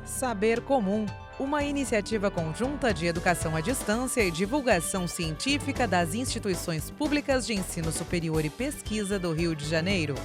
Saber Comum, uma iniciativa conjunta de educação à distância e divulgação científica das instituições públicas de ensino superior e pesquisa do Rio de Janeiro.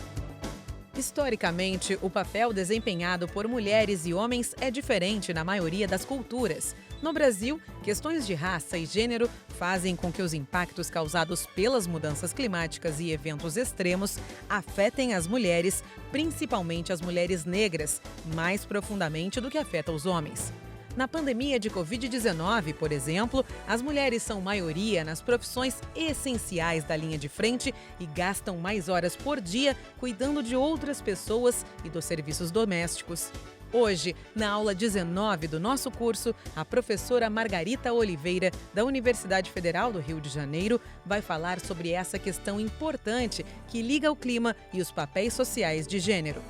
Historicamente, o papel desempenhado por mulheres e homens é diferente na maioria das culturas. No Brasil, questões de raça e gênero fazem com que os impactos causados pelas mudanças climáticas e eventos extremos afetem as mulheres, principalmente as mulheres negras, mais profundamente do que afeta os homens. Na pandemia de Covid-19, por exemplo, as mulheres são maioria nas profissões essenciais da linha de frente e gastam mais horas por dia cuidando de outras pessoas e dos serviços domésticos. Hoje, na aula 19 do nosso curso, a professora Margarita Oliveira, da Universidade Federal do Rio de Janeiro, vai falar sobre essa questão importante que liga o clima e os papéis sociais de gênero.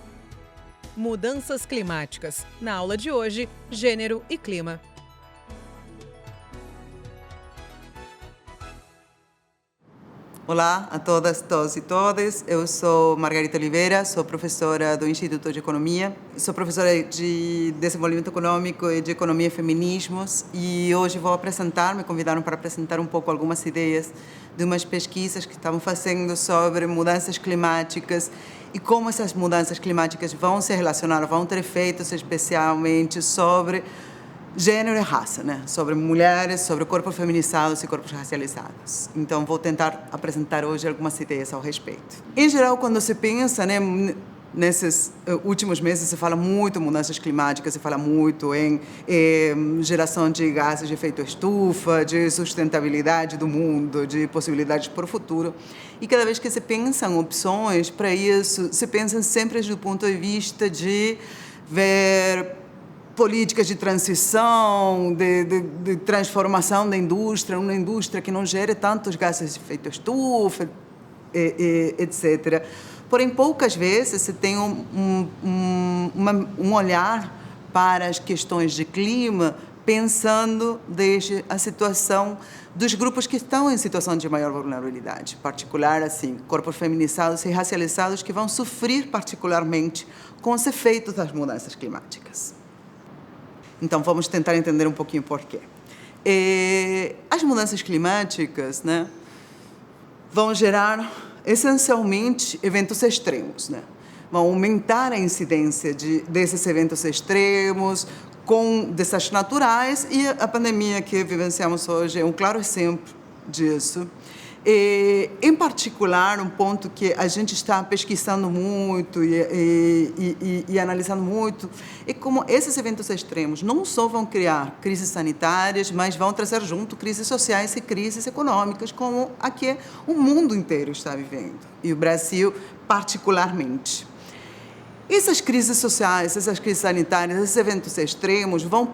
Mudanças climáticas. Na aula de hoje, gênero e clima. Olá a todas, todos e todas. Eu sou Margarita Oliveira, sou professora do Instituto de Economia, sou professora de Desenvolvimento Econômico e de Economia e Feminismos e hoje vou apresentar, me convidaram para apresentar um pouco algumas ideias de umas pesquisas que estavam fazendo sobre mudanças climáticas e como essas mudanças climáticas vão se relacionar, vão ter efeitos especialmente sobre gênero e raça, né? Sobre mulheres, sobre corpos feminizados e corpos racializados. Então, vou tentar apresentar hoje algumas ideias ao respeito. Em geral, quando se pensa, né, nesses últimos meses, se fala muito em mudanças climáticas, se fala muito em geração de gases de efeito estufa, de sustentabilidade do mundo, de possibilidades para o futuro. E cada vez que se pensam opções para isso, se pensam sempre do ponto de vista de ver políticas de transição, de transformação da indústria, uma indústria que não gere tantos gases de efeito estufa, etc. Porém, poucas vezes se tem um olhar para as questões de clima pensando desde a situação dos grupos que estão em situação de maior vulnerabilidade, em particular, assim, corpos feminizados e racializados que vão sofrer particularmente com os efeitos das mudanças climáticas. Então, vamos tentar entender um pouquinho por quê. As mudanças climáticas, né, vão gerar, essencialmente, eventos extremos, né? Vão aumentar a incidência desses eventos extremos com desastres naturais e a pandemia que vivenciamos hoje é um claro exemplo disso. Em particular, um ponto que a gente está pesquisando muito e analisando muito é como esses eventos extremos não só vão criar crises sanitárias, mas vão trazer junto crises sociais e crises econômicas, como a que o mundo inteiro está vivendo, e o Brasil particularmente. Essas crises sociais, essas crises sanitárias, esses eventos extremos vão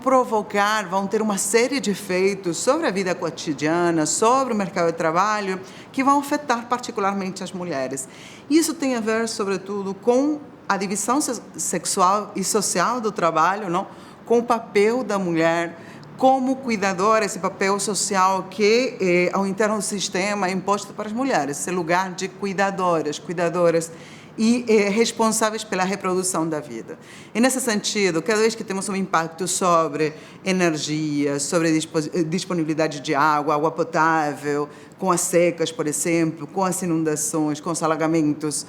ter uma série de efeitos sobre a vida cotidiana, sobre o mercado de trabalho, que vão afetar particularmente as mulheres. Isso tem a ver, sobretudo, com a divisão sexual e social do trabalho, não? Com o papel da mulher como cuidadora, esse papel social que, ao interno do sistema, é imposto para as mulheres, esse lugar de cuidadoras e responsáveis pela reprodução da vida. E, nesse sentido, cada vez que temos um impacto sobre energia, sobre disponibilidade de água potável, com as secas, por exemplo, com as inundações, com os alagamentos,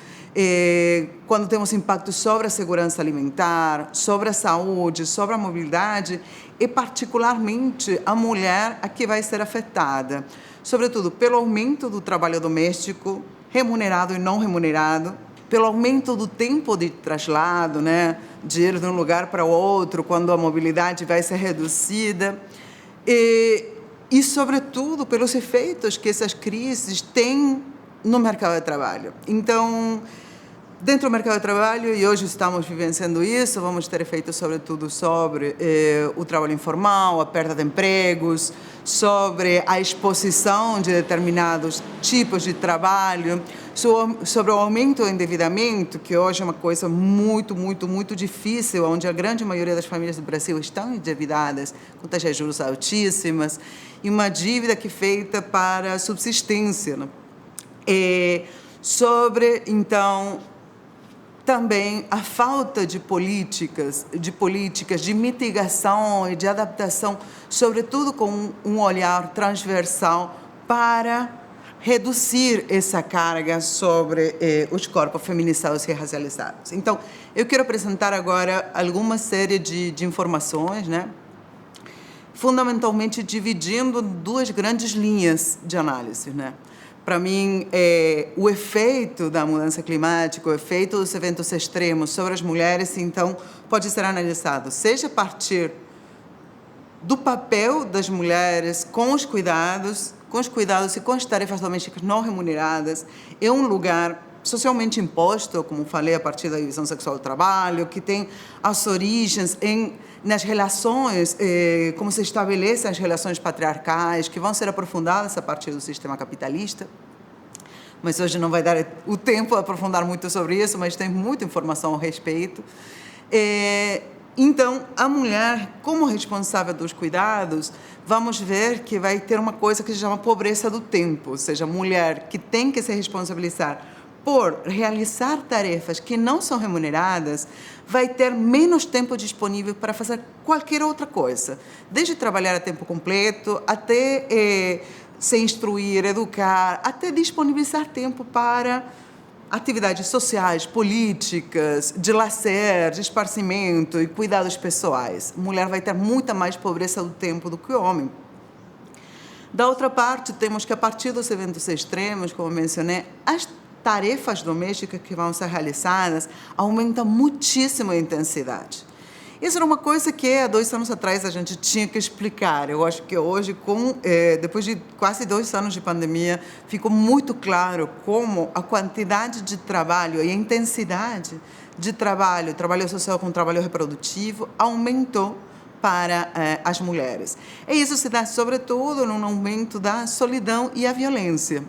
quando temos impacto sobre a segurança alimentar, sobre a saúde, sobre a mobilidade, é particularmente a mulher a que vai ser afetada, sobretudo pelo aumento do trabalho doméstico, remunerado e não remunerado, pelo aumento do tempo de traslado, né, de ir de um lugar para o outro, quando a mobilidade vai ser reduzida, e, sobretudo, pelos efeitos que essas crises têm no mercado de trabalho. Então, dentro do mercado de trabalho, e hoje estamos vivenciando isso, vamos ter efeitos, sobretudo, sobre o trabalho informal, a perda de empregos, sobre a exposição de determinados tipos de trabalho, sobre o aumento do endividamento, que hoje é uma coisa muito, muito, muito difícil, onde a grande maioria das famílias do Brasil estão endividadas, com taxas de juros altíssimas, e uma dívida que é feita para subsistência, né? Sobre, então, também a falta de políticas de mitigação e de adaptação, sobretudo com um olhar transversal para reduzir essa carga sobre os corpos feminizados e racializados. Então, eu quero apresentar agora alguma série de informações, né? Fundamentalmente dividindo duas grandes linhas de análise, né? Para mim, o efeito da mudança climática, o efeito dos eventos extremos sobre as mulheres, então, pode ser analisado, seja a partir do papel das mulheres com os cuidados e com as tarefas domésticas não remuneradas, é um lugar socialmente imposto, como falei, a partir da divisão sexual do trabalho, que tem as origens nas relações, como se estabelecem as relações patriarcais, que vão ser aprofundadas a partir do sistema capitalista. Mas hoje não vai dar o tempo de aprofundar muito sobre isso, mas tem muita informação a respeito. Então, a mulher, como responsável dos cuidados, vamos ver que vai ter uma coisa que se chama pobreza do tempo, ou seja, a mulher que tem que se responsabilizar por realizar tarefas que não são remuneradas, vai ter menos tempo disponível para fazer qualquer outra coisa, desde trabalhar a tempo completo, até se instruir, educar, até disponibilizar tempo para atividades sociais, políticas, de lazer, de esparcimento e cuidados pessoais. A mulher vai ter muita mais pobreza do tempo do que o homem. Da outra parte, temos que, a partir dos eventos extremos, como mencionei, as tarefas domésticas que vão ser realizadas aumentam muitíssimo a intensidade. Isso era uma coisa que há 2 anos atrás a gente tinha que explicar. Eu acho que hoje, depois de quase 2 anos de pandemia, ficou muito claro como a quantidade de trabalho e a intensidade de trabalho social com trabalho reprodutivo, aumentou para as mulheres. E isso se dá, sobretudo, num aumento da solidão e a violência.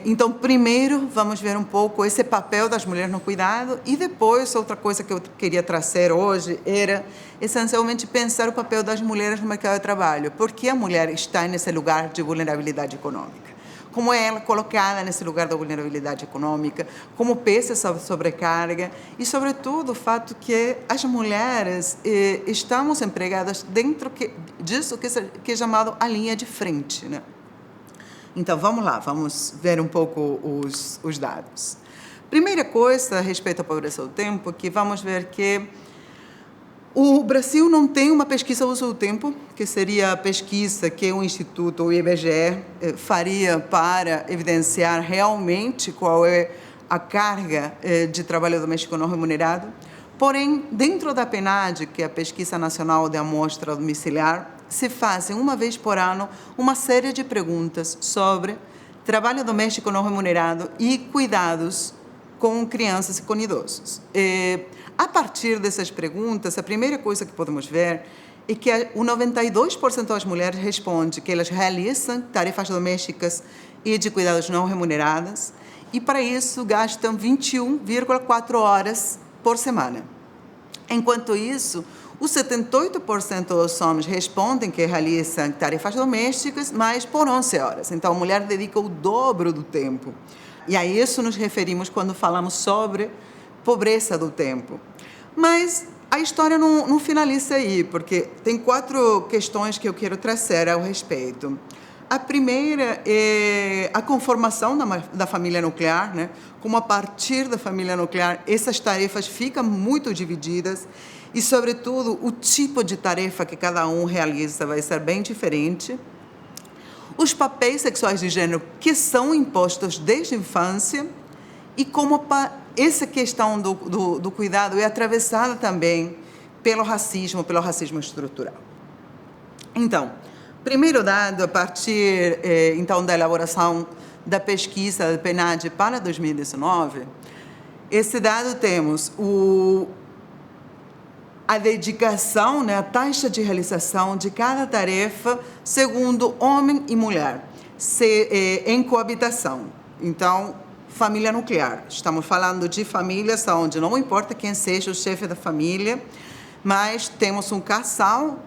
Então, primeiro, vamos ver um pouco esse papel das mulheres no cuidado e depois, outra coisa que eu queria trazer hoje era, essencialmente, pensar o papel das mulheres no mercado de trabalho. Por que a mulher está nesse lugar de vulnerabilidade econômica? Como é ela colocada nesse lugar da vulnerabilidade econômica? Como pesa essa sobrecarga? E, sobretudo, o fato que as mulheres estamos empregadas dentro disso que é chamado a linha de frente, né? Então, vamos lá, vamos ver um pouco os dados. Primeira coisa a respeito à pobreza do tempo, que vamos ver que o Brasil não tem uma pesquisa do uso do tempo, que seria a pesquisa que o Instituto, o IBGE, faria para evidenciar realmente qual é a carga de trabalho doméstico não remunerado. Porém, dentro da PNAD, que é a Pesquisa Nacional de Amostra Domiciliar, se fazem uma vez por ano uma série de perguntas sobre trabalho doméstico não remunerado e cuidados com crianças e com idosos. A partir dessas perguntas, a primeira coisa que podemos ver é que o 92% das mulheres responde que elas realizam tarefas domésticas e de cuidados não remuneradas e, para isso, gastam 21,4 horas por semana. Enquanto isso, os 78% dos homens respondem que realizam tarefas domésticas, mas por 11 horas. Então, a mulher dedica o dobro do tempo. E a isso nos referimos quando falamos sobre pobreza do tempo. Mas a história não finaliza aí, porque tem 4 questões que eu quero trazer ao respeito. A primeira é a conformação da família nuclear, né? Como a partir da família nuclear essas tarefas ficam muito divididas e, sobretudo, o tipo de tarefa que cada um realiza vai ser bem diferente. Os papéis sexuais de gênero que são impostos desde a infância e como essa questão do cuidado é atravessada também pelo racismo estrutural. Então, primeiro dado, a partir então da elaboração da pesquisa da PNAD para 2019, esse dado temos a dedicação, né, a taxa de realização de cada tarefa segundo homem e mulher, em coabitação. Então, família nuclear. Estamos falando de famílias onde não importa quem seja o chefe da família, mas temos um casal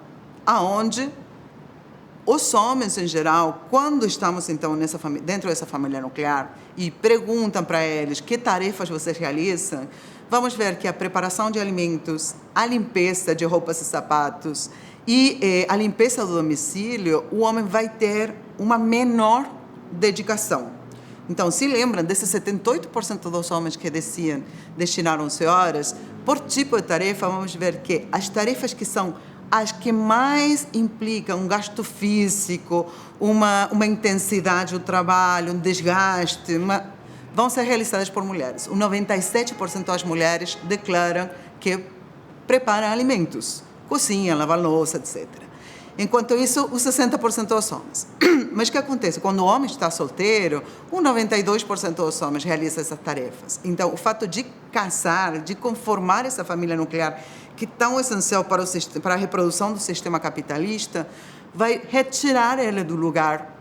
onde os homens, em geral, quando estamos, então, dentro dessa família nuclear e perguntam para eles que tarefas vocês realizam, vamos ver que a preparação de alimentos, a limpeza de roupas e sapatos e a limpeza do domicílio, o homem vai ter uma menor dedicação. Então, se lembram desses 78% dos homens que destinaram 11 horas, por tipo de tarefa, vamos ver que as tarefas que são as que mais implicam um gasto físico, uma intensidade do trabalho, um desgaste, vão ser realizadas por mulheres. O 97% das mulheres declaram que preparam alimentos, cozinham, lavam louça, etc. Enquanto isso, os 60% dos homens. Mas o que acontece? Quando o homem está solteiro, o 92% dos homens realiza essas tarefas. Então, o fato de casar, de conformar essa família nuclear, que é tão essencial para a reprodução do sistema capitalista, vai retirar ele do lugar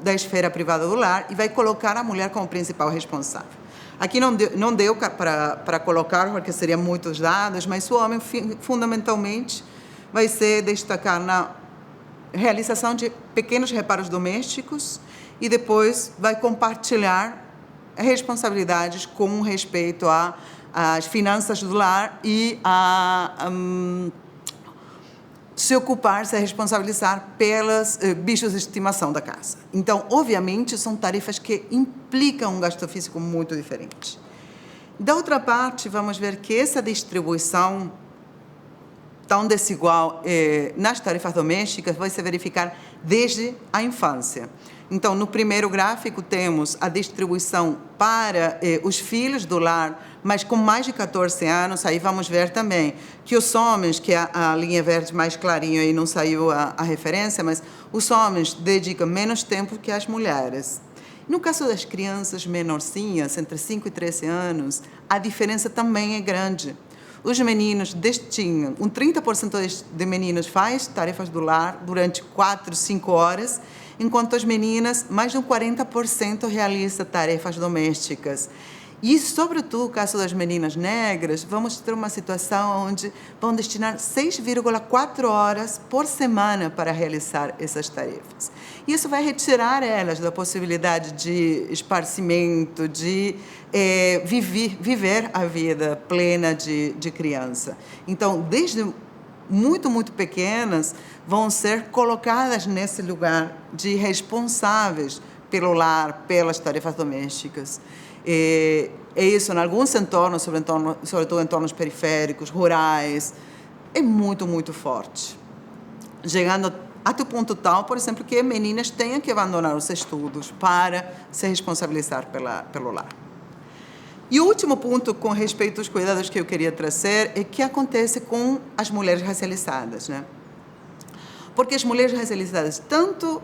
da esfera privada do lar e vai colocar a mulher como principal responsável. Aqui não deu para colocar, porque seriam muitos dados, mas o homem, fundamentalmente, vai se destacar na realização de pequenos reparos domésticos e depois vai compartilhar responsabilidades com respeito às finanças do lar e se ocupar, se responsabilizar pelos bichos de estimação da casa. Então, obviamente, são tarefas que implicam um gasto físico muito diferente. Da outra parte, vamos ver que essa distribuição tão desigual nas tarefas domésticas vai se verificar desde a infância. Então, no primeiro gráfico, temos a distribuição para os filhos do lar, mas com mais de 14 anos, aí vamos ver também que os homens, que a linha verde mais clarinha aí não saiu a referência, mas os homens dedicam menos tempo que as mulheres. No caso das crianças menorzinhas, entre 5 e 13 anos, a diferença também é grande. Os meninos destinam, 30% de meninos faz tarefas do lar durante 4, 5 horas, enquanto as meninas, mais de 40% realizam tarefas domésticas. E, sobretudo, no caso das meninas negras, vamos ter uma situação onde vão destinar 6,4 horas por semana para realizar essas tarefas. Isso vai retirar elas da possibilidade de esparcimento, de viver a vida plena de criança. Então, desde muito, muito pequenas, vão ser colocadas nesse lugar de responsáveis pelo lar, pelas tarefas domésticas. É isso, em alguns entornos, sobretudo entornos periféricos, rurais, é muito, muito forte. Chegando até o ponto tal, por exemplo, que meninas tenham que abandonar os estudos para se responsabilizar pelo lar. E o último ponto com respeito aos cuidados que eu queria trazer é o que acontece com as mulheres racializadas, né? Porque as mulheres racializadas, tanto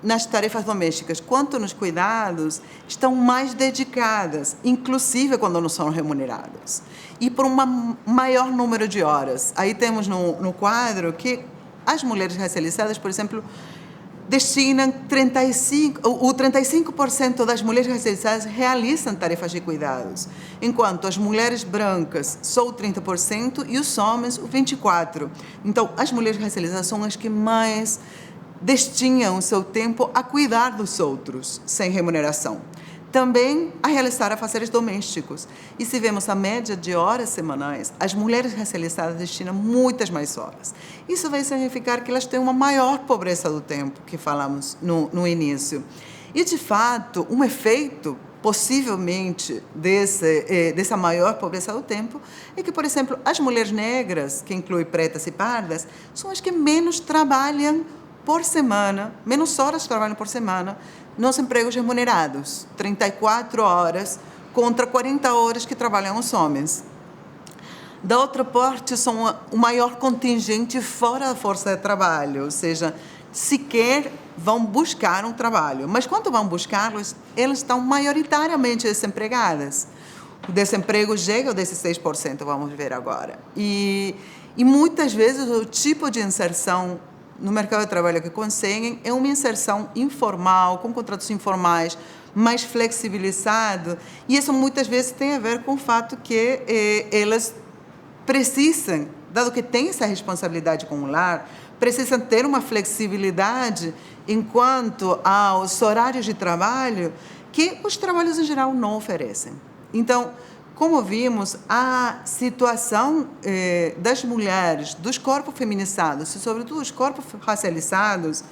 nas tarefas domésticas quanto nos cuidados, estão mais dedicadas, inclusive quando não são remuneradas, e por um maior número de horas. Aí temos no quadro que as mulheres racializadas, por exemplo, destinam 35% das mulheres racializadas realizam tarefas de cuidados, enquanto as mulheres brancas só 30% e os homens 24%. Então, as mulheres racializadas são as que mais destinam o seu tempo a cuidar dos outros, sem remuneração. Também a realizar afazeres domésticos. E se vemos a média de horas semanais, as mulheres racializadas destinam muitas mais horas. Isso vai significar que elas têm uma maior pobreza do tempo, que falamos no início. E, de fato, um efeito, possivelmente, dessa maior pobreza do tempo, é que, por exemplo, as mulheres negras, que inclui pretas e pardas, são as que menos trabalham por semana, menos horas trabalham por semana, nos empregos remunerados, 34 horas contra 40 horas que trabalham os homens. Da outra parte, são o maior contingente fora da força de trabalho, ou seja, sequer vão buscar um trabalho. Mas quando vão buscá-los, elas estão maioritariamente desempregadas. O desemprego chega a 16%, vamos ver agora. E muitas vezes o tipo de inserção no mercado de trabalho que conseguem é uma inserção informal, com contratos informais, mais flexibilizado, e isso muitas vezes tem a ver com o fato que elas precisam dado que tem essa responsabilidade com o lar, precisam ter uma flexibilidade enquanto aos horários de trabalho que os trabalhos em geral não oferecem. Então, como vimos, a situação das mulheres, dos corpos feminizados e, sobretudo, os corpos racializados,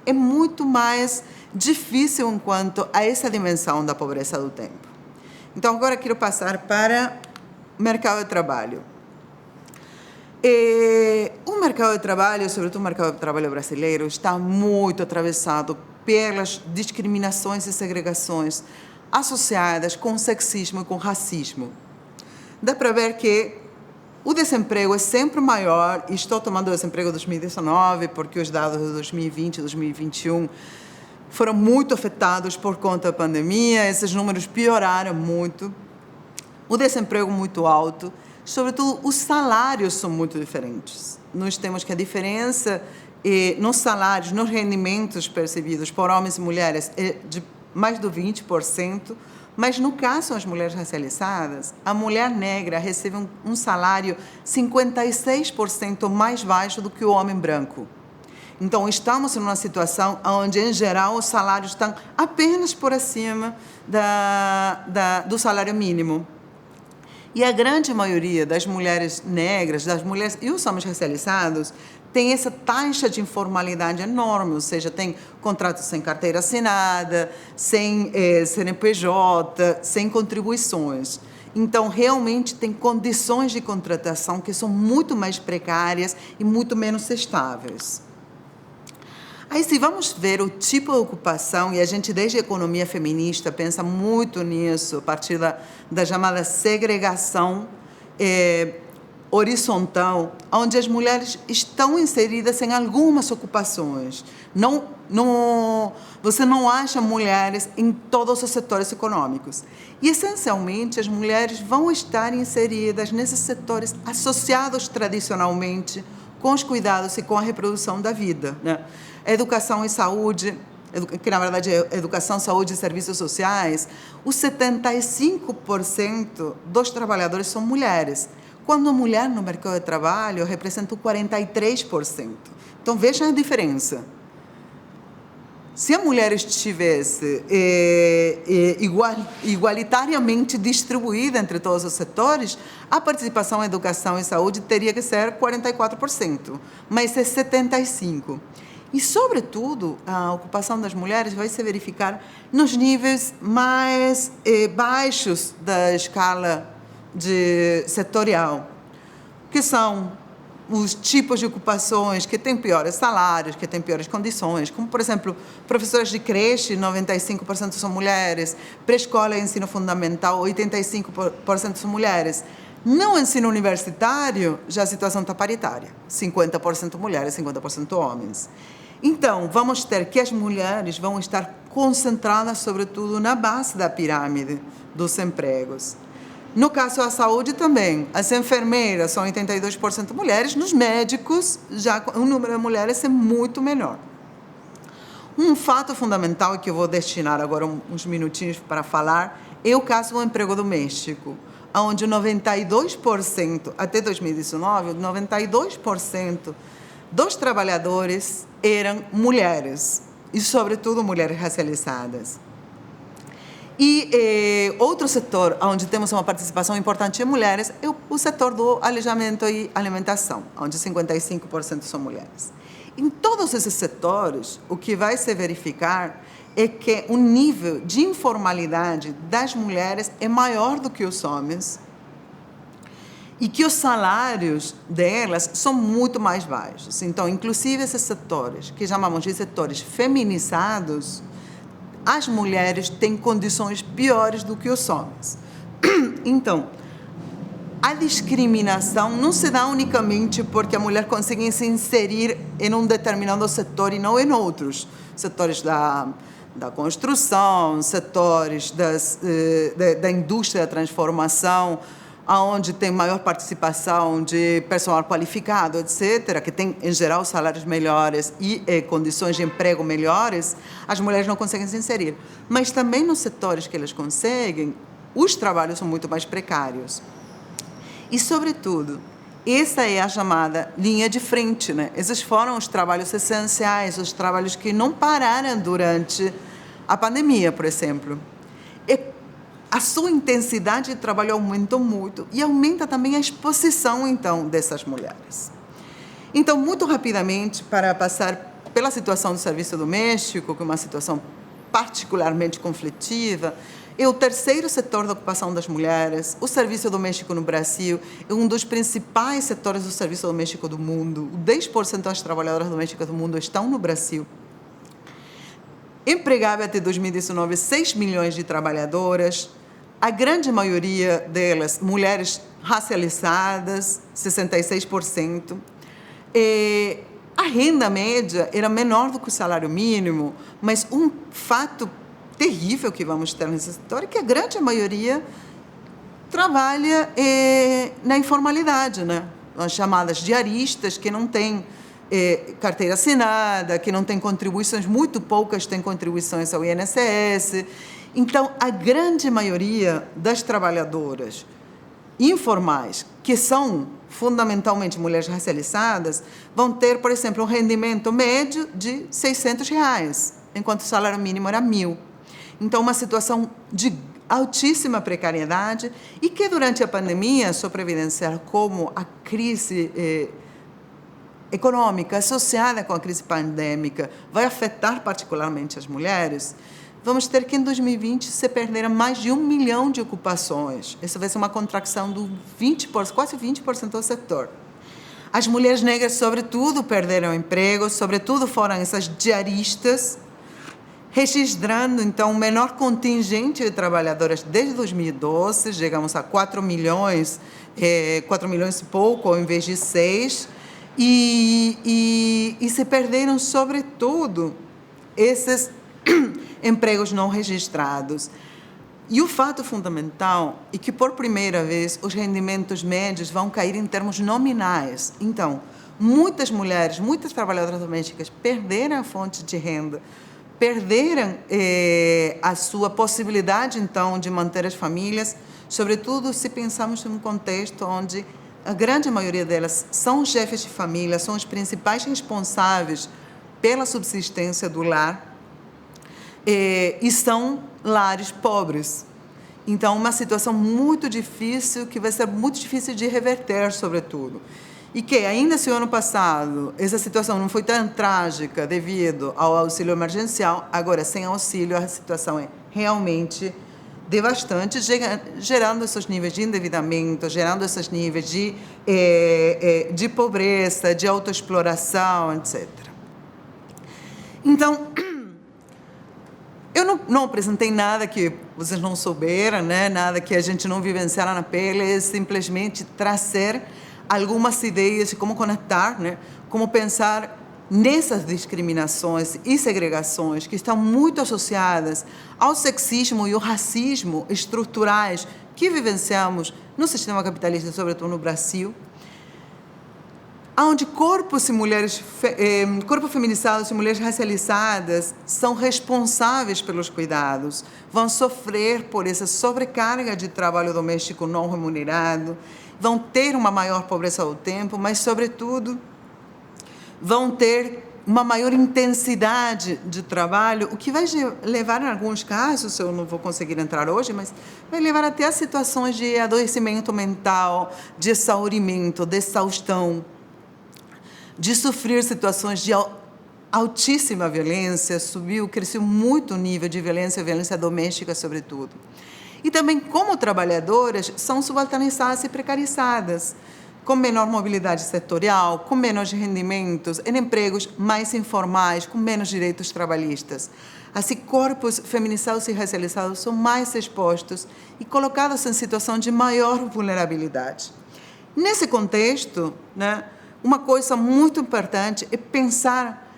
é muito mais difícil enquanto a essa dimensão da pobreza do tempo. Então, agora quero passar para o mercado de trabalho. O mercado de trabalho, sobretudo o mercado de trabalho brasileiro, está muito atravessado pelas discriminações e segregações associadas com sexismo e com racismo. Dá para ver que o desemprego é sempre maior, e estou tomando o desemprego de 2019, porque os dados de 2020 e 2021 foram muito afetados por conta da pandemia, esses números pioraram muito. O desemprego muito alto, sobretudo os salários são muito diferentes. Nós temos que a diferença nos salários, nos rendimentos percebidos por homens e mulheres é de mais de 20%, mas no caso das mulheres racializadas, a mulher negra recebe um salário 56% mais baixo do que o homem branco. Então, estamos em uma situação onde, em geral, os salários estão apenas por acima do salário mínimo. E a grande maioria das mulheres negras, das mulheres e os homens racializados, tem essa taxa de informalidade enorme, ou seja, tem contratos sem carteira assinada, sem CNPJ, sem contribuições. Então, realmente, tem condições de contratação que são muito mais precárias e muito menos estáveis. Aí, se vamos ver o tipo de ocupação, e a gente, desde a economia feminista, pensa muito nisso, a partir da chamada segregação horizontal, onde as mulheres estão inseridas em algumas ocupações. Você não acha mulheres em todos os setores econômicos. E, essencialmente, as mulheres vão estar inseridas nesses setores associados tradicionalmente com os cuidados e com a reprodução da vida, né? Educação e saúde, que na verdade é educação, saúde e serviços sociais, os 75% dos trabalhadores são mulheres, quando a mulher no mercado de trabalho representa o 43%. Então, vejam a diferença. Se a mulher estivesse igualitariamente distribuída entre todos os setores, a participação em educação e saúde teria que ser 44%, mas é 75%. E, sobretudo, a ocupação das mulheres vai se verificar nos níveis mais baixos da escala setorial, que são os tipos de ocupações que têm piores salários, que têm piores condições, como, por exemplo, professoras de creche, 95% são mulheres, pré-escola e ensino fundamental, 85% são mulheres. No ensino universitário, já a situação está paritária, 50% mulheres, 50% homens. Então, vamos ter que as mulheres vão estar concentradas, sobretudo, na base da pirâmide dos empregos. No caso da saúde também, as enfermeiras são 82% mulheres, nos médicos já o número de mulheres é muito menor. Um fato fundamental que eu vou destinar agora uns minutinhos para falar é o caso do emprego doméstico, onde 92%, até 2019, 92% dos trabalhadores eram mulheres, e sobretudo mulheres racializadas. E outro setor onde temos uma participação importante de mulheres é o setor do alojamento e alimentação, onde 55% são mulheres. Em todos esses setores, o que vai se verificar é que o nível de informalidade das mulheres é maior do que os homens e que os salários delas são muito mais baixos. Então, inclusive esses setores, que chamamos de setores feminizados, as mulheres têm condições piores do que os homens. Então, a discriminação não se dá unicamente porque a mulher consegue se inserir em um determinado setor e não em outros. Setores da construção, setores da indústria da transformação, onde tem maior participação de personal qualificado, etc., que tem, em geral, salários melhores e condições de emprego melhores, as mulheres não conseguem se inserir. Mas também nos setores que elas conseguem, os trabalhos são muito mais precários. E, sobretudo, Essa é a chamada linha de frente, né? Esses foram os trabalhos essenciais, os trabalhos que não pararam durante a pandemia, por exemplo. E a sua intensidade de trabalho aumentou muito e aumenta também a exposição, então, dessas mulheres. Então, muito rapidamente, para passar pela situação do serviço doméstico, que é uma situação particularmente conflitiva, é o terceiro setor da ocupação das mulheres. O serviço doméstico no Brasil é um dos principais setores do serviço doméstico do mundo. 10% das trabalhadoras domésticas do mundo estão no Brasil. Empregava até 2019 6 milhões de trabalhadoras, a grande maioria delas mulheres racializadas, 66%. A renda média era menor do que o salário mínimo, mas um fato terrível que vamos ter nesse setor é que a grande maioria trabalha na informalidade, né? As chamadas diaristas, que não têm carteira assinada, que não têm contribuições, muito poucas têm contribuições ao INSS. Então, a grande maioria das trabalhadoras informais, que são fundamentalmente mulheres racializadas, vão ter, por exemplo, um rendimento médio de R$600, enquanto o salário mínimo era R$1.000. Então, uma situação de altíssima precariedade e que, durante a pandemia, só para evidenciar como a crise econômica associada com a crise pandêmica vai afetar particularmente as mulheres, vamos ter que, em 2020, se perderam mais de 1 milhão de ocupações. Isso vai ser uma contracção do quase 20% do setor. As mulheres negras, sobretudo, perderam empregos, sobretudo foram essas diaristas, registrando, então, um menor contingente de trabalhadoras desde 2012, chegamos a 4 milhões e pouco, ao invés de 6, e se perderam, sobretudo, esses empregos não registrados. E o fato fundamental é que, por primeira vez, os rendimentos médios vão cair em termos nominais. Então, muitas mulheres, muitas trabalhadoras domésticas perderam a fonte de renda, perderam a sua possibilidade, então, de manter as famílias, sobretudo se pensamos num contexto onde a grande maioria delas são chefes de família, são os principais responsáveis pela subsistência do lar, e são lares pobres. Então, uma situação muito difícil, que vai ser muito difícil de reverter, sobretudo. E que, ainda se o ano passado, essa situação não foi tão trágica devido ao auxílio emergencial, agora, sem auxílio, a situação é realmente devastante, gerando esses níveis de endividamento, gerando esses níveis de pobreza, de autoexploração, etc. Então, eu não apresentei nada que vocês não souberam, né? Nada que a gente não vivenciara na pele, é simplesmente trazer algumas ideias de como conectar, né? Como pensar nessas discriminações e segregações que estão muito associadas ao sexismo e ao racismo estruturais que vivenciamos no sistema capitalista, sobretudo no Brasil, onde corpos feminizados e mulheres racializadas são responsáveis pelos cuidados, vão sofrer por essa sobrecarga de trabalho doméstico não remunerado, vão ter uma maior pobreza ao tempo, mas, sobretudo, vão ter uma maior intensidade de trabalho, o que vai levar, em alguns casos, eu não vou conseguir entrar hoje, mas vai levar até a situações de adoecimento mental, de exaurimento, de exaustão, de sofrer situações de altíssima violência, cresceu muito o nível de violência doméstica, sobretudo. E também, como trabalhadoras, são subalternizadas e precarizadas, com menor mobilidade setorial, com menos rendimentos, em empregos mais informais, com menos direitos trabalhistas. Assim, corpos feminizados e racializados são mais expostos e colocados em situação de maior vulnerabilidade. Nesse contexto, né, uma coisa muito importante é pensar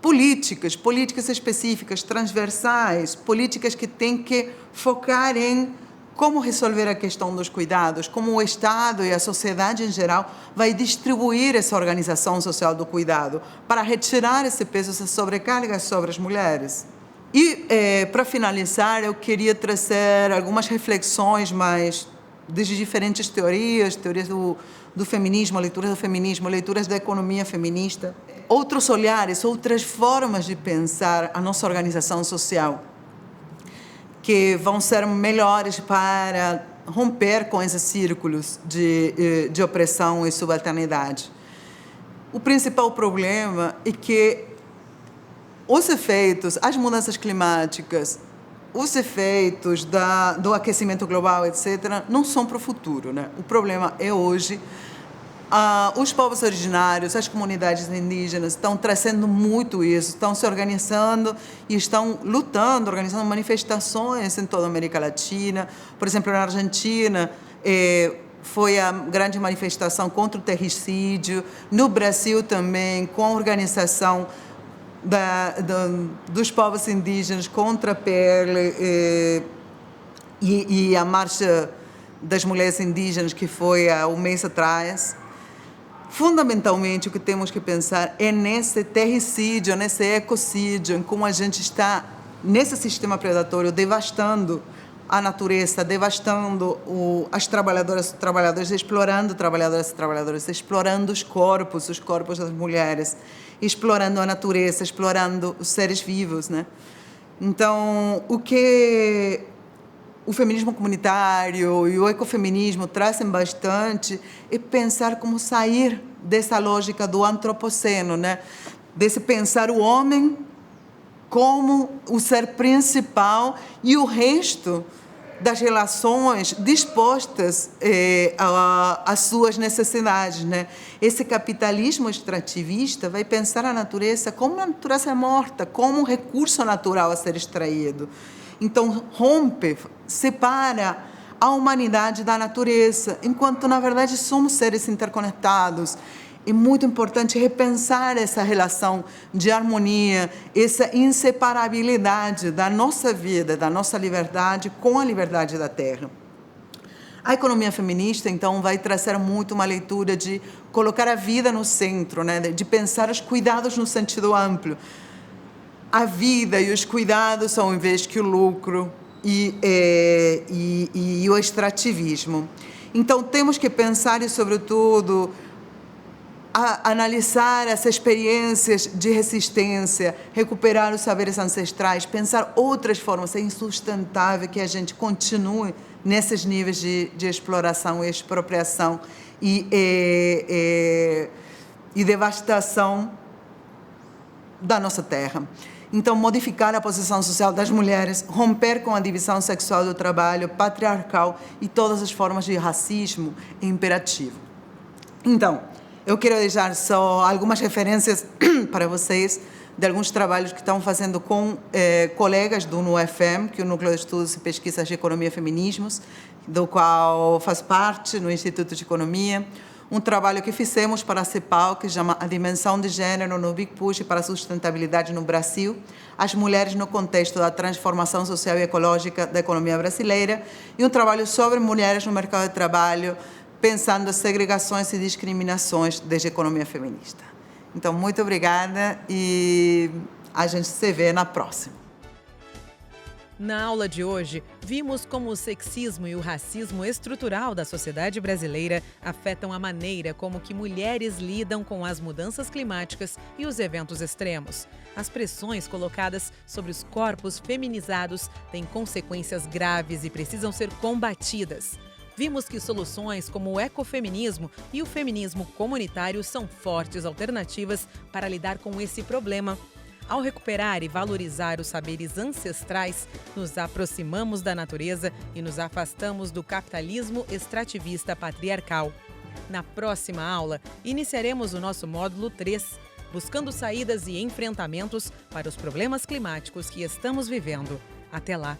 políticas específicas, transversais, políticas que têm que focar em como resolver a questão dos cuidados, como o Estado e a sociedade em geral vai distribuir essa organização social do cuidado para retirar esse peso, essa sobrecarga sobre as mulheres. E, para finalizar, eu queria trazer algumas reflexões mais desde diferentes teorias do feminismo, leituras da economia feminista, outros olhares, outras formas de pensar a nossa organização social, que vão ser melhores para romper com esses círculos de opressão e subalternidade. O principal problema é que os efeitos, as mudanças climáticas, os efeitos do aquecimento global, etc., não são para o futuro, né? O problema é hoje. Os povos originários, as comunidades indígenas estão trazendo muito isso, estão se organizando e estão lutando, organizando manifestações em toda a América Latina. Por exemplo, na Argentina, foi a grande manifestação contra o terricídio. No Brasil também, com a organização dos povos indígenas contra a pele e a marcha das mulheres indígenas, que foi há um mês atrás. Fundamentalmente, o que temos que pensar é nesse terricídio, nesse ecocídio, em como a gente está, nesse sistema predatório, devastando a natureza, devastando as trabalhadoras, explorando trabalhadoras e trabalhadores, explorando os corpos das mulheres, explorando a natureza, explorando os seres vivos, né? Então, o que o feminismo comunitário e o ecofeminismo trazem bastante é pensar como sair dessa lógica do antropoceno, né? Desse pensar o homem como o ser principal e o resto das relações dispostas às suas necessidades, né? Esse capitalismo extrativista vai pensar a natureza como a natureza é morta, como um recurso natural a ser extraído. Então, rompe, separa a humanidade da natureza, enquanto, na verdade, somos seres interconectados. É muito importante repensar essa relação de harmonia, essa inseparabilidade da nossa vida, da nossa liberdade com a liberdade da Terra. A economia feminista, então, vai trazer muito uma leitura de colocar a vida no centro, né? De pensar os cuidados no sentido amplo. A vida e os cuidados ao invés que o lucro e o extrativismo. Então, temos que pensar e, sobretudo, analisar as experiências de resistência, recuperar os saberes ancestrais, pensar outras formas. É insustentável que a gente continue nesses níveis de exploração e expropriação e devastação da nossa terra. Então, modificar a posição social das mulheres, romper com a divisão sexual do trabalho, patriarcal e todas as formas de racismo é imperativo. Então, eu quero deixar só algumas referências para vocês de alguns trabalhos que estão fazendo com colegas do NUFM, que é o Núcleo de Estudos e Pesquisas de Economia e Feminismos, do qual faz parte no Instituto de Economia. Um trabalho que fizemos para a CEPAL, que chama A Dimensão de Gênero no Big Push para a Sustentabilidade no Brasil, as mulheres no contexto da transformação social e ecológica da economia brasileira, e um trabalho sobre mulheres no mercado de trabalho, pensando as segregações e discriminações desde a economia feminista. Então, muito obrigada e a gente se vê na próxima. Na aula de hoje, vimos como o sexismo e o racismo estrutural da sociedade brasileira afetam a maneira como que mulheres lidam com as mudanças climáticas e os eventos extremos. As pressões colocadas sobre os corpos feminizados têm consequências graves e precisam ser combatidas. Vimos que soluções como o ecofeminismo e o feminismo comunitário são fortes alternativas para lidar com esse problema. Ao recuperar e valorizar os saberes ancestrais, nos aproximamos da natureza e nos afastamos do capitalismo extrativista patriarcal. Na próxima aula, iniciaremos o nosso módulo 3, buscando saídas e enfrentamentos para os problemas climáticos que estamos vivendo. Até lá!